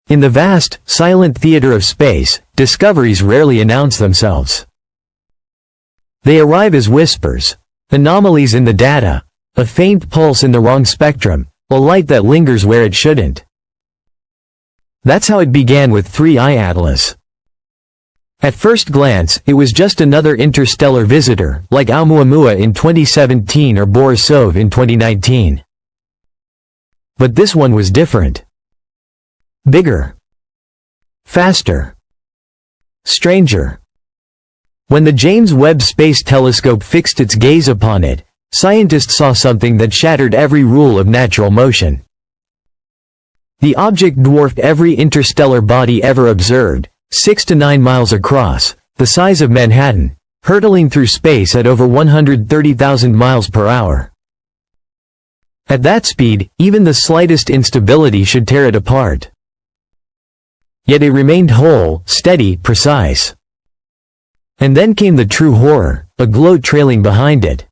In the vast, silent theater of space, discoveries rarely announce themselves. They arrive as whispers, anomalies in the data, a faint pulse in the wrong spectrum, a light that lingers where it shouldn't. That's how it began with 3I Atlas. At first glance, it was just another interstellar visitor, like Oumuamua in 2017 or Borisov in 2019. But this one was different. Bigger. Faster. Stranger. When the James Webb Space Telescope fixed its gaze upon it, scientists saw something that shattered every rule of natural motion. The object dwarfed every interstellar body ever observed, 6 to 9 miles across, the size of Manhattan, hurtling through space at over 130,000 miles per hour. At that speed, even the slightest instability should tear it apart. Yet it remained whole, steady, precise. And then came the true horror, a glow trailing behind it.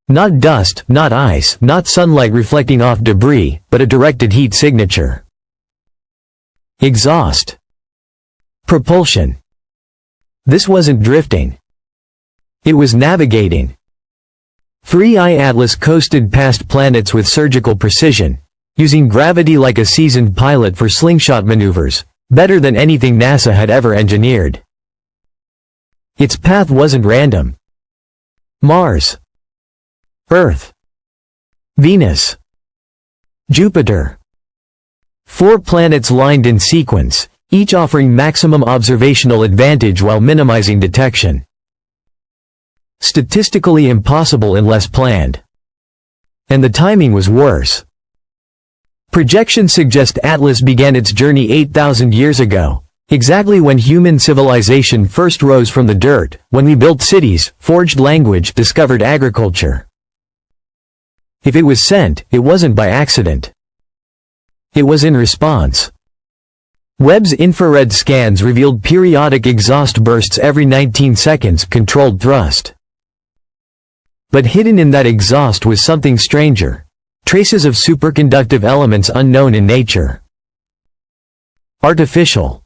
Not dust, not ice, not sunlight reflecting off debris, but a directed heat signature. Exhaust. Propulsion. This wasn't drifting. It was navigating. 3I Atlas coasted past planets with surgical precision, using gravity like a seasoned pilot for slingshot maneuvers, better than anything NASA had ever engineered. Its path wasn't random. Mars. Earth. Venus. Jupiter. 4 planets lined in sequence, each offering maximum observational advantage while minimizing detection. Statistically impossible unless planned. And the timing was worse. Projections suggest Atlas began its journey 8,000 years ago, exactly when human civilization first rose from the dirt, when we built cities, forged language, discovered agriculture. If it was sent, it wasn't by accident. It was in response. Webb's infrared scans revealed periodic exhaust bursts every 19 seconds, controlled thrust. But hidden in that exhaust was something stranger. Traces of superconductive elements unknown in nature. Artificial.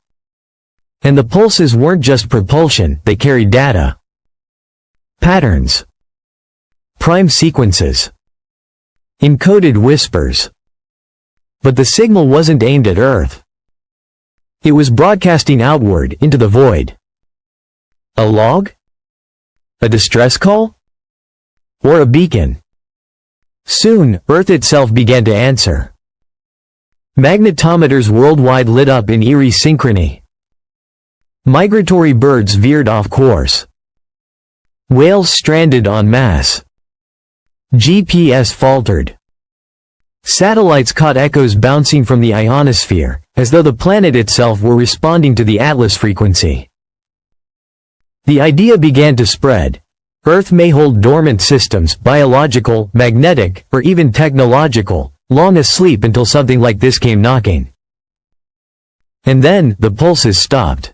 And the pulses weren't just propulsion, they carried data. Patterns. Prime sequences. Encoded whispers. But the signal wasn't aimed at Earth. It was broadcasting outward, into the void. A log? A distress call? Or a beacon? Soon, Earth itself began to answer. Magnetometers worldwide lit up in eerie synchrony. Migratory birds veered off course. Whales stranded en masse. GPS faltered. Satellites caught echoes bouncing from the ionosphere, as though the planet itself were responding to the Atlas frequency. The idea began to spread. Earth may hold dormant systems, biological, magnetic, or even technological, long asleep until something like this came knocking. And then, the pulses stopped.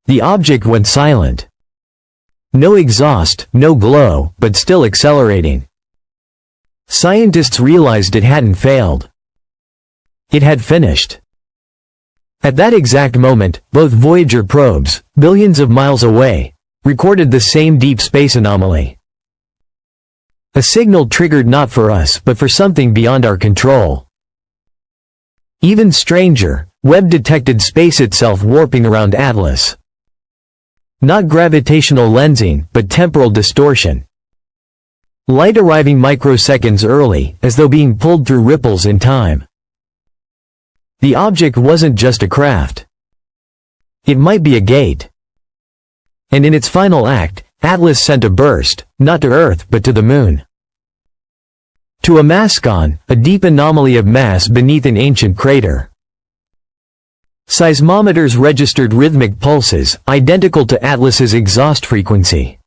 The object went silent. No exhaust, no glow, but still accelerating. Scientists realized it hadn't failed. It had finished. At that exact moment, both Voyager probes, billions of miles away, recorded the same deep space anomaly. A signal triggered not for us but for something beyond our control. Even stranger, Webb detected space itself warping around Atlas. Not gravitational lensing, but temporal distortion. Light arriving microseconds early, as though being pulled through ripples in time. The object wasn't just a craft. It might be a gate. And in its final act, Atlas sent a burst, not to Earth but to the Moon. To a mascon, a deep anomaly of mass beneath an ancient crater. Seismometers registered rhythmic pulses, identical to Atlas's exhaust frequency.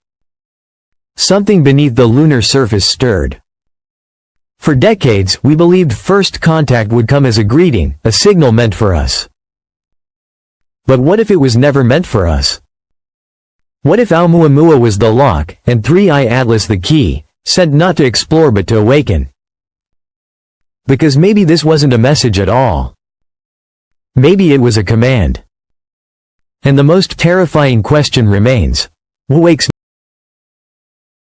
Something beneath the lunar surface stirred. For decades, we believed first contact would come as a greeting, a signal meant for us. But what if it was never meant for us? What if Oumuamua was the lock, and 3I Atlas the key, sent not to explore but to awaken? Because maybe this wasn't a message at all. Maybe it was a command. And the most terrifying question remains. What wakes